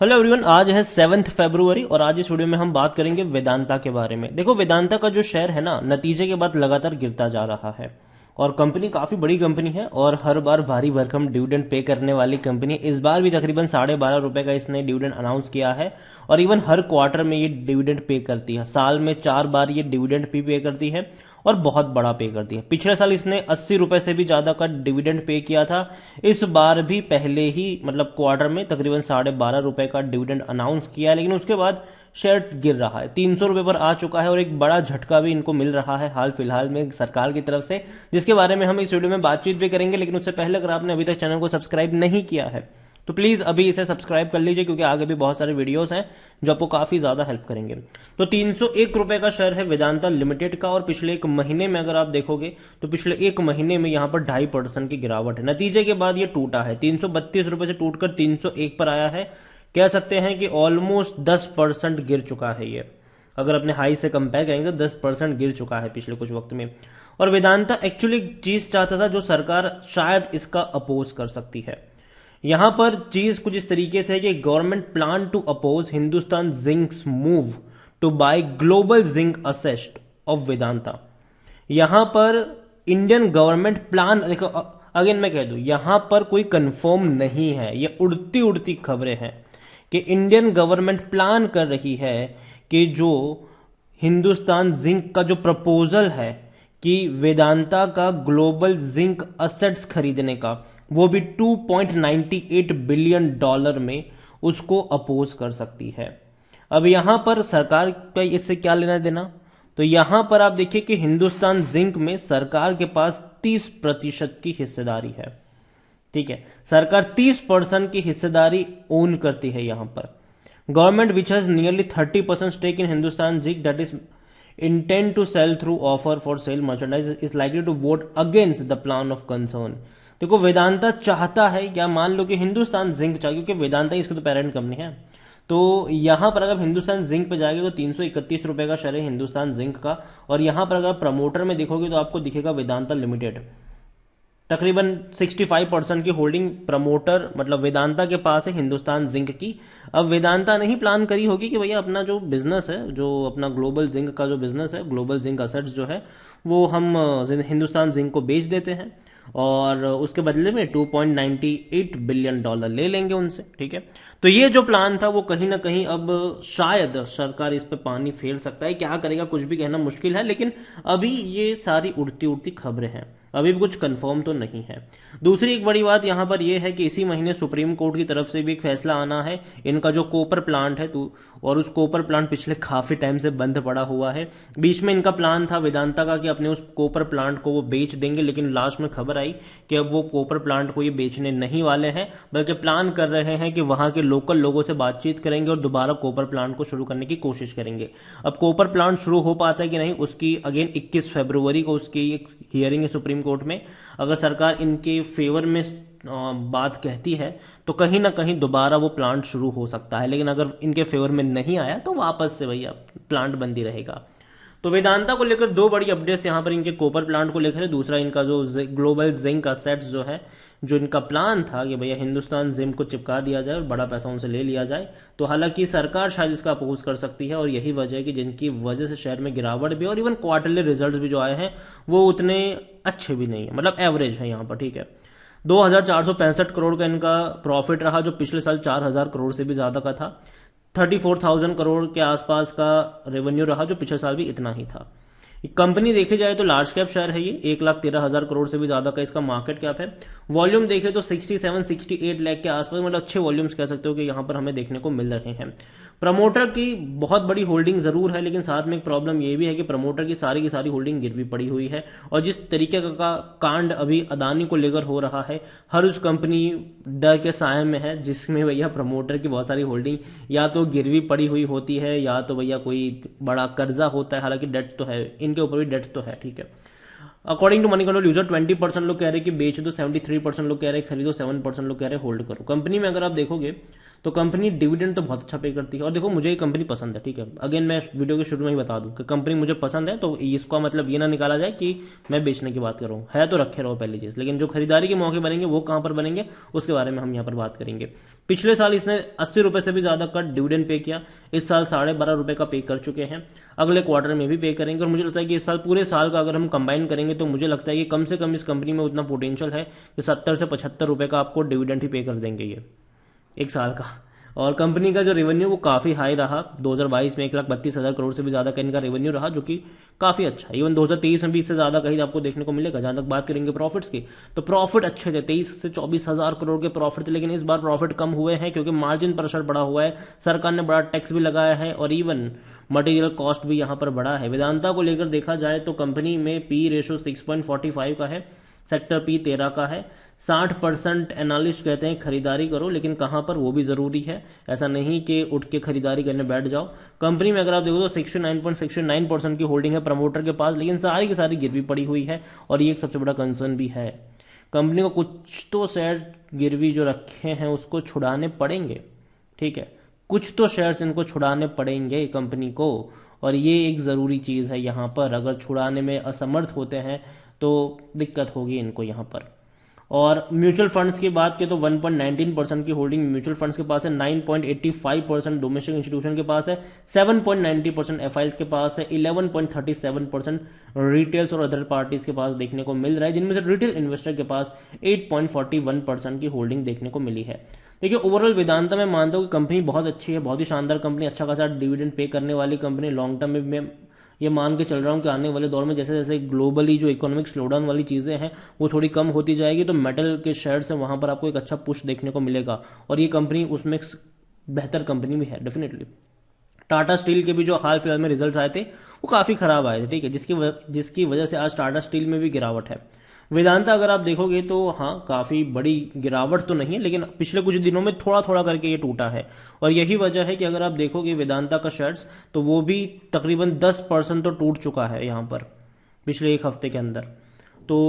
Hello everyone, आज है 7 फरवरी और आज इस वीडियो में हम बात करेंगे वेदांता के बारे में। देखो, वेदांता का जो शेयर है ना, नतीजे के बाद लगातार गिरता जा रहा है और कंपनी काफ़ी बड़ी कंपनी है और हर बार भारी भरकम डिविडेंड पे करने वाली कंपनी। इस बार भी तकरीबन ₹12.5 का इसने डिविडेंड अनाउंस किया है और इवन हर क्वार्टर में ये डिविडेंड पे करती है। साल में 4 बार ये डिविडेंड भी पे करती है और बहुत बड़ा पे करती है। पिछले साल इसने ₹80 से भी ज़्यादा का डिविडेंड पे किया था। इस बार भी पहले ही मतलब क्वार्टर में तकरीबन ₹12.5 का डिविडेंड अनाउंस किया है, लेकिन उसके बाद शेयर गिर रहा है, ₹300 पर आ चुका है और एक बड़ा झटका भी इनको मिल रहा है हाल फिलहाल में सरकार की तरफ से, जिसके बारे में हम इस वीडियो में बातचीत भी करेंगे। लेकिन उससे पहले अगर आपने अभी तक चैनल को सब्सक्राइब नहीं किया है तो प्लीज़ अभी इसे सब्सक्राइब कर लीजिए, क्योंकि आगे भी बहुत सारे वीडियोस हैं जो आपको काफ़ी ज़्यादा हेल्प करेंगे। तो ₹301 का शेयर है वेदांता लिमिटेड का और पिछले एक महीने में अगर आप देखोगे तो पिछले एक महीने में यहाँ पर 2.5% की गिरावट है। नतीजे के बाद ये टूटा है, ₹332 से टूटकर 301 पर आया है। कह सकते हैं कि ऑलमोस्ट 10% गिर चुका है ये। अगर अपने हाई से कंपेयर करेंगे तो 10% गिर चुका है पिछले कुछ वक्त में। और वेदांता एक्चुअली चीज चाहता था जो सरकार शायद इसका अपोज कर सकती है। यहां पर चीज कुछ इस तरीके से है कि government plan to oppose Hindustan Zinc's move to buy global zinc asset of Vedanta. यहां पर इंडियन गवर्नमेंट प्लान, देखो अगेन मैं कह दूं, यहां पर कोई कंफर्म नहीं है, ये उड़ती उड़ती खबरें हैं कि इंडियन गवर्नमेंट प्लान कर रही है कि जो हिंदुस्तान जिंक का जो प्रपोजल है कि वेदांता का ग्लोबल जिंक असेट्स खरीदने का, वो भी $2.98 बिलियन में उसको अपोज कर सकती है। अब यहां पर सरकार का इससे क्या लेना देना, तो यहां पर आप देखिए कि हिंदुस्तान जिंक में सरकार के पास 30% की हिस्सेदारी है। ठीक है, सरकार 30% की हिस्सेदारी ओन करती है। यहां पर government which has nearly 30% stake in Hindustan Zinc that is intend to sell through offer for sale merchandise is likely to vote against the plan of concern. देखो, वेदांता चाहता है, या मान लो कि हिंदुस्तान जिंक चाहिए, क्योंकि वेदांता इसकी तो पेरेंट कंपनी है। तो यहां पर अगर हिंदुस्तान जिंक पे जाएंगे तो ₹331 का शेयर है हिंदुस्तान जिंक का। और यहां पर अगर प्रमोटर में देखोगे तो आपको दिखेगा वेदांता लिमिटेड। तकरीबन 65% की होल्डिंग प्रमोटर मतलब वेदांता के पास है हिंदुस्तान जिंक की। अब वेदांता ने ही प्लान करी होगी कि भैया अपना जो बिजनेस है, जो अपना ग्लोबल जिंक का जो बिजनेस है, ग्लोबल जिंक असेट्स जो है, वो हम हिंदुस्तान जिंक को बेच देते हैं और उसके बदले में $2.98 बिलियन ले लेंगे उनसे। ठीक है, तो ये जो प्लान था वो कहीं ना कहीं अब शायद सरकार इस पे पानी फेर सकता है। क्या करेगा कुछ भी कहना मुश्किल है, लेकिन अभी ये सारी उड़ती उड़ती खबरें हैं, अभी भी कुछ कंफर्म तो नहीं है। दूसरी एक बड़ी बात यहां पर यह है कि इसी महीने सुप्रीम कोर्ट की तरफ से भी एक फैसला आना है। इनका जो कोपर प्लांट है और उस कोपर प्लांट पिछले काफी टाइम से बंद पड़ा हुआ है। बीच में इनका प्लान था वेदांता का कि अपने उस कोपर प्लांट को वो बेच देंगे, लेकिन लास्ट में खबर आई कि अब वो कोपर प्लांट को ये बेचने नहीं वाले हैं, बल्कि प्लान कर रहे हैं कि वहां के लोकल लोगों से बातचीत करेंगे और दोबारा कोपर प्लांट को शुरू करने की कोशिश करेंगे। अब कोपर प्लांट शुरू हो पाता है कि नहीं, उसकी अगेन 21 फरवरी को उसकी एक हियरिंग है सुप्रीम कोर्ट में। अगर सरकार इनके फेवर में बात कहती है तो कहीं ना कहीं दोबारा वो प्लांट शुरू हो सकता है, लेकिन अगर इनके फेवर में नहीं आया तो वापस से भैया प्लांट बंद ही रहेगा। तो वेदांता को लेकर दो बड़ी अपडेट्स यहां पर इनके कोपर प्लांट को लेकर है। दूसरा इनका जो ग्लोबल जिंक असेट्स जो है, जो इनका प्लान था कि भैया हिंदुस्तान जिंक को चिपका दिया जाए और बड़ा पैसा उनसे ले लिया जाए, तो हालांकि सरकार शायद इसका अपोज कर सकती है और यही वजह है कि जिनकी वजह से शेयर में गिरावट भी और इवन क्वार्टरली रिजल्ट्स भी जो आए हैं वो उतने अच्छे भी नहीं है, मतलब एवरेज है यहाँ पर। ठीक है, 2,465 करोड़ का इनका प्रॉफिट रहा, जो पिछले साल 4,000 करोड़ से भी ज्यादा का था। 34,000 करोड़ के आसपास का रेवेन्यू रहा, जो पिछले साल भी इतना ही था। कंपनी देखी जाए तो लार्ज कैप शेयर है ये, 1,13,000 करोड़ से भी ज्यादा का इसका मार्केट कैप है। वॉल्यूम देखे तो 67-68 लाख के आसपास, मतलब अच्छे वॉल्यूम्स कह सकते हो कि यहां पर हमें देखने को मिल रहे हैं। प्रमोटर की बहुत बड़ी होल्डिंग जरूर है, लेकिन साथ में एक प्रॉब्लम ये भी है कि प्रमोटर की सारी होल्डिंग गिरवी पड़ी हुई है। और जिस तरीके का कांड अभी अदानी को लेकर हो रहा है, हर उस कंपनी डर के साए में है जिसमें भैया प्रमोटर की बहुत सारी होल्डिंग या तो गिरवी पड़ी हुई होती है या तो भैया कोई बड़ा कर्जा होता है। हालांकि डेट तो है, इनके ऊपर भी डेट तो है। ठीक है, according to money control user 20% लोग कह रहे हैं कि बेच दो, 73% लोग कह रहे हैं खरीदो, 7% लोग कह रहे हैं होल्ड करो। कंपनी में अगर आप देखोगे तो कंपनी डिविडेंड तो बहुत अच्छा पे करती है। और देखो मुझे ये कंपनी पसंद है, ठीक है, अगेन मैं वीडियो के शुरू में ही बता दूं कि कंपनी मुझे पसंद है, तो इसका मतलब ये ना निकाला जाए कि मैं बेचने की बात कर रहा हूँ, है तो रखे रहो पहली चीज़। लेकिन जो खरीदारी के मौके बनेंगे वो कहाँ पर बनेंगे उसके बारे में हम यहाँ पर बात करेंगे। पिछले साल इसने 80 रुपए से भी ज्यादा का डिविडेंड पे किया, इस साल 12.5 रुपए का पे कर चुके हैं, अगले क्वार्टर में भी पे करेंगे। और मुझे लगता है कि इस साल पूरे साल का अगर हम कंबाइन करेंगे तो मुझे लगता है कि कम से कम इस कंपनी में उतना पोटेंशियल है कि 70 से 75 रुपए का आपको डिविडेंड ही पे कर देंगे ये एक साल का। और कंपनी का जो रेवेन्यू वो काफ़ी हाई रहा, 2022 में 1,32,000 करोड़ से भी ज़्यादा का इनका रेवेन्यू रहा, जो कि काफ़ी अच्छा है। इवन 2023 में भी इससे ज़्यादा कहीं आपको देखने को मिलेगा। जहाँ तक बात करेंगे प्रॉफिट्स की, तो प्रॉफिट अच्छे थे, 23 से 24,000 करोड़ के प्रॉफिट थे, लेकिन इस बार प्रॉफिट कम हुए हैं क्योंकि मार्जिन प्रेशर बढ़ा हुआ है, सरकार ने बड़ा टैक्स भी लगाया है और इवन मटेरियल कॉस्ट भी यहाँ पर बढ़ा है। वेदांता को लेकर देखा जाए तो कंपनी में पी रेशो 6.45 का है, सेक्टर पी 13 का है, 60% एनालिस्ट कहते हैं खरीदारी करो, लेकिन कहां पर वो भी जरूरी है, ऐसा नहीं कि उठ के खरीदारी करने बैठ जाओ। कंपनी में अगर आप देखो तो 69.69% की होल्डिंग है प्रमोटर के पास, लेकिन सारी की सारी गिरवी पड़ी हुई है और ये एक सबसे बड़ा कंसर्न भी है। कंपनी को कुछ तो शेयर गिरवी जो रखे हैं उसको छुड़ाने पड़ेंगे, ठीक है, कुछ तो शेयर्स इनको छुड़ाने पड़ेंगे कंपनी को, और ये एक ज़रूरी चीज़ है यहाँ पर। अगर छुड़ाने में असमर्थ होते हैं तो दिक्कत होगी इनको यहाँ पर। और म्यूचुअल फंड्स की बात की तो 1.19% की होल्डिंग म्यूचुअल फंड्स के पास है, 9.85% डोमेस्टिक इंस्टीट्यूशन के पास है, 7.90% एफआईएल्स के पास है, 11.37% रिटेल्स और अदर पार्टीज के पास देखने को मिल रहा है, जिनमें से रिटेल इन्वेस्टर के पास 8.41% की होल्डिंग देखने को मिली है। देखिए ओवरऑल वेदांता में मानता हूँ कि कंपनी बहुत अच्छी है, बहुत ही शानदार कंपनी, अच्छा खासा डिविडेंड पे करने वाली कंपनी। लॉन्ग टर्म में ये मान के चल रहा हूँ कि आने वाले दौर में जैसे जैसे ग्लोबली जो इकोनॉमिक स्लोडाउन वाली चीज़ें हैं वो थोड़ी कम होती जाएगी, तो मेटल के शेयर्स हैं वहाँ पर आपको एक अच्छा पुश देखने को मिलेगा, और ये कंपनी उसमें बेहतर कंपनी भी है डेफिनेटली। टाटा स्टील के भी जो हाल फिलहाल में रिजल्ट आए थे वो काफ़ी खराब आए थे, ठीक है, जिसकी वजह से आज टाटा स्टील में भी गिरावट है। वेदांता अगर आप देखोगे तो हाँ काफ़ी बड़ी गिरावट तो नहीं है, लेकिन पिछले कुछ दिनों में थोड़ा थोड़ा करके ये टूटा है, और यही वजह है कि अगर आप देखोगे वेदांता का शेयर्स तो वो भी तकरीबन 10% तो टूट चुका है यहाँ पर पिछले एक हफ्ते के अंदर। तो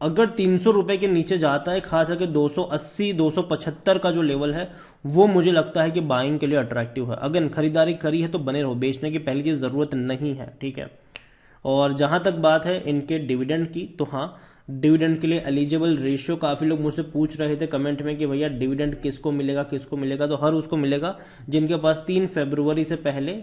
अगर 300 रुपए के नीचे जाता है, खास करके 280 275 का जो लेवल है वो मुझे लगता है कि बाइंग के लिए अट्रैक्टिव है। अगर खरीदारी करी है तो बने रहो, बेचने की पहली चीज जरूरत नहीं है, ठीक है। और जहां तक बात है इनके डिविडेंड की, तो हाँ डिविडेंड के लिए एलिजिबल रेशियो, काफी लोग मुझसे पूछ रहे थे कमेंट में कि भैया डिविडेंड किसको मिलेगा किसको मिलेगा, तो हर उसको मिलेगा जिनके पास 3 फरवरी से पहले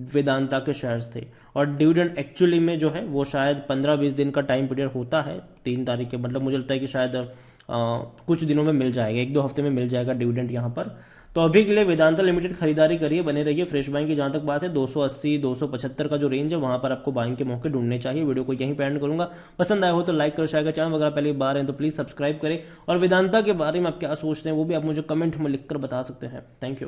वेदांता के शेयर्स थे। और डिविडेंड एक्चुअली में जो है वो शायद 15-20 दिन का टाइम पीरियड होता है, 3 तारीख के, मतलब मुझे लगता है कि शायद कुछ दिनों में मिल जाएगा, 1-2 हफ्ते में मिल जाएगा डिविडेंड यहाँ पर। तो अभी के लिए वेदांता लिमिटेड खरीदारी करिए, बने रहिए फ्रेश बाइंग की। जहां तक बात है 280 275 का जो रेंज है वहां पर आपको बाइंग के मौके ढूंढने चाहिए। वीडियो को यहीं पे एंड करूंगा, पसंद आया हो तो लाइक करो, शेयर करें, चैनल वगैरह पहली बार है तो प्लीज सब्सक्राइब करें। और वेदांता के बारे में आप क्या सोचते हैं वो भी आप मुझे कमेंट में लिखकर बता सकते हैं। Thank you.